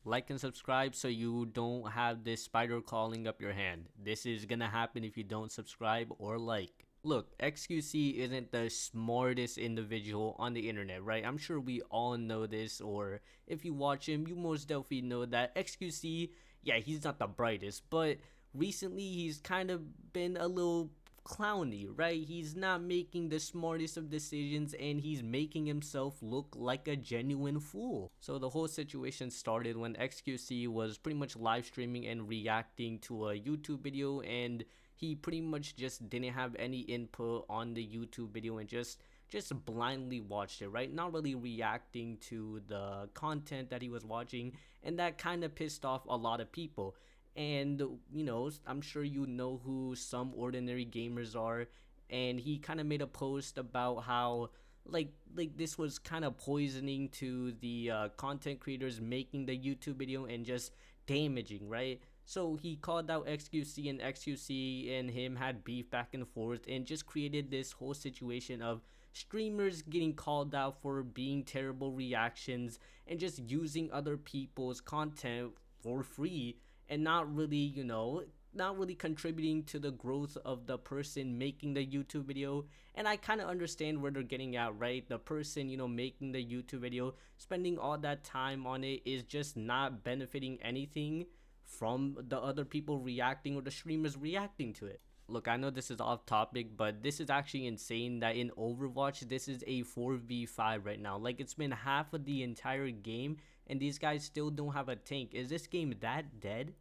Like and subscribe so you don't have this spider crawling up your hand. This is gonna happen if you don't subscribe or like. Look, XQC isn't the smartest individual on the internet, right? I'm sure we all know this, or if you watch him, you most definitely know that XQC, yeah, he's not the brightest, but recently he's kind of been a little clowny, right? He's not making the smartest of decisions and he's making himself look like a genuine fool. So the whole situation started when XQC was pretty much live streaming and reacting to a YouTube video, and he pretty much just didn't have any input on the YouTube video and just blindly watched it, right? Not really reacting to the content that he was watching, and that kind of pissed off a lot of people. And I'm sure you know who Some Ordinary Gamers are, and he kind of made a post about how like this was kind of poisoning to the content creators making the YouTube video and just damaging, right? So he called out XQC, and XQC and him had beef back and forth and just created this whole situation of streamers getting called out for being terrible reactions and just using other people's content for free, and not really, not really contributing to the growth of the person making the YouTube video. And I kind of understand where they're getting at, right? The person, making the YouTube video, spending all that time on it is just not benefiting anything from the other people reacting or the streamers reacting to it. Look, I know this is off topic, but this is actually insane that in Overwatch, this is a 4v5 right now. Like, it's been half of the entire game, and these guys still don't have a tank. Is this game that dead?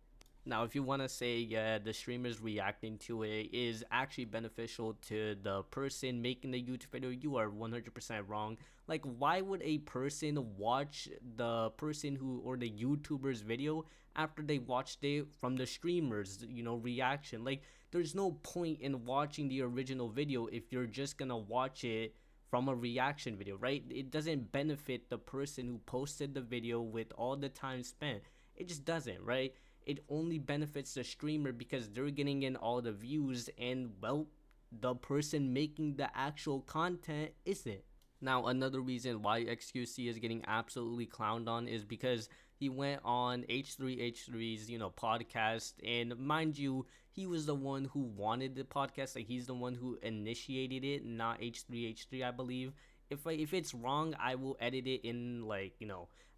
Now, if you want to say, yeah, the streamers reacting to it is actually beneficial to the person making the YouTube video, you are 100% wrong. Like, why would a person watch the person who, or the YouTuber's video after they watched it from the streamer's, reaction? Like, there's no point in watching the original video if you're just gonna watch it from a reaction video, right? It doesn't benefit the person who posted the video with all the time spent. It just doesn't, right? It only benefits the streamer because they're getting in all the views, and well, the person making the actual content isn't. Now, another reason why XQC is getting absolutely clowned on is because he went on H3H3's, podcast, and mind you, he was the one who wanted the podcast. Like, he's the one who initiated it, not H3H3, I believe. If it's wrong, I will edit it in, like,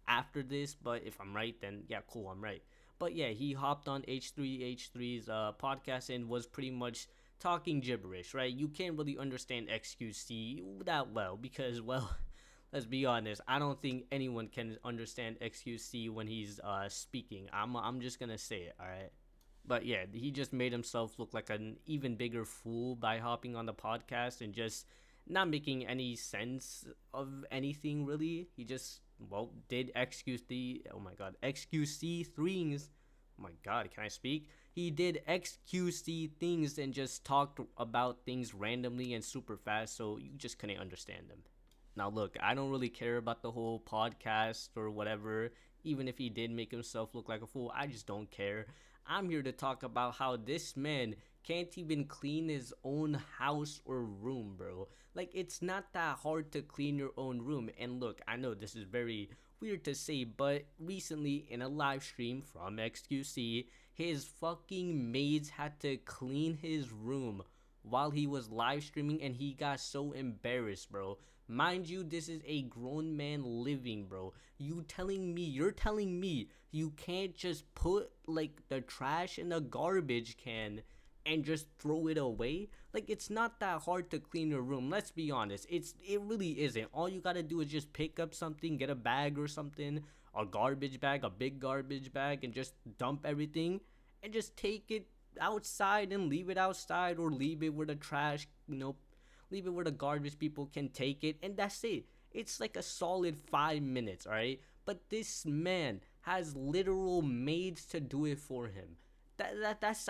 after this, but if I'm right, then yeah, cool, I'm right. But yeah, he hopped on H3H3's podcast and was pretty much talking gibberish, right? You can't really understand XQC that well because, well, let's be honest, I don't think anyone can understand XQC when he's speaking. I'm just gonna say it, all right? But yeah, he just made himself look like an even bigger fool by hopping on the podcast and just not making any sense of anything really. He just, well, did XQC, oh my god, XQC things. Oh my god, can I speak? He did XQC things and just talked about things randomly and super fast, so you just couldn't understand them. Now look, I don't really care about the whole podcast or whatever. Even if he did make himself look like a fool, I just don't care. I'm here to talk about how this man can't even clean his own house or room, bro. Like, it's not that hard to clean your own room. And look, I know this is very weird to say, but recently in a live stream from XQC, his fucking maids had to clean his room while he was live streaming, and he got so embarrassed, bro. Mind you, this is a grown man living, bro. You're telling me you can't just put like the trash in a garbage can and just throw it away? Like, it's not that hard to clean your room. Let's be honest. It really isn't. All you gotta do is just pick up something, get a bag or something, a garbage bag, a big garbage bag, and just dump everything and just take it outside and leave it outside, or leave it where the trash, leave it where the garbage people can take it, and that's it. It's like a solid 5 minutes, all right? But this man has literal maids to do it for him. That's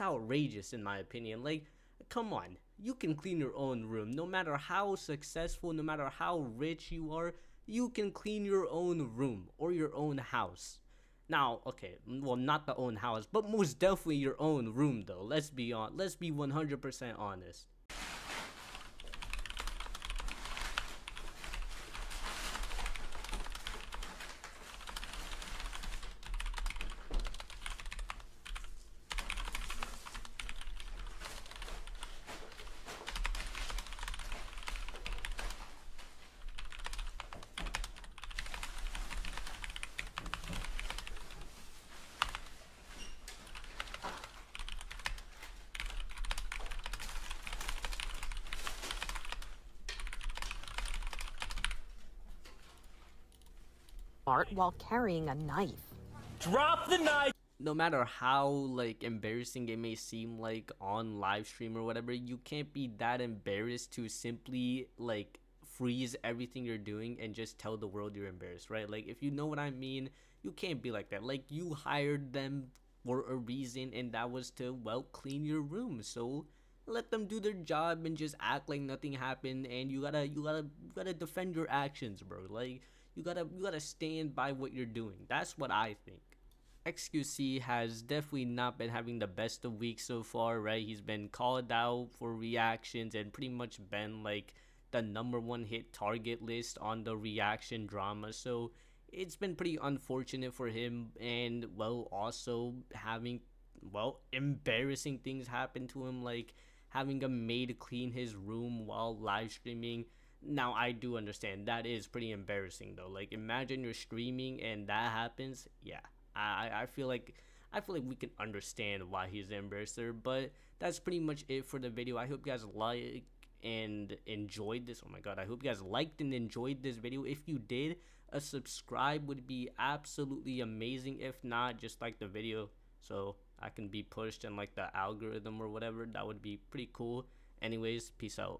outrageous in my opinion. Like, come on, you can clean your own room. No matter how successful, no matter how rich you are, you can clean your own room or your own house. Now, okay, well, not the own house, but most definitely your own room, though. Let's be 100% honest. Art while carrying a knife. Drop the knife! No matter how like embarrassing it may seem like on live stream or whatever, you can't be that embarrassed to simply like freeze everything you're doing and just tell the world you're embarrassed, right? Like, if you know what I mean, you can't be like that. Like, you hired them for a reason, and that was to, well, clean your room. So let them do their job and just act like nothing happened. And you gotta defend your actions, bro. Like, you gotta stand by what you're doing. That's what I think. XQC has definitely not been having the best of weeks so far, right? He's been called out for reactions and pretty much been like the #1 hit target list on the reaction drama. So it's been pretty unfortunate for him, and well, also having, well, embarrassing things happen to him, like having a maid clean his room while live streaming. Now, I do understand that is pretty embarrassing though. Like, imagine you're streaming and that happens. Yeah, I feel like we can understand why he's the embarrasser. But that's pretty much it for the video. I hope you guys like and enjoyed this. Oh my god, I hope you guys liked and enjoyed this video. If you did, a subscribe would be absolutely amazing. If not, just like the video so I can be pushed in like the algorithm or whatever. That would be pretty cool. Anyways, peace out.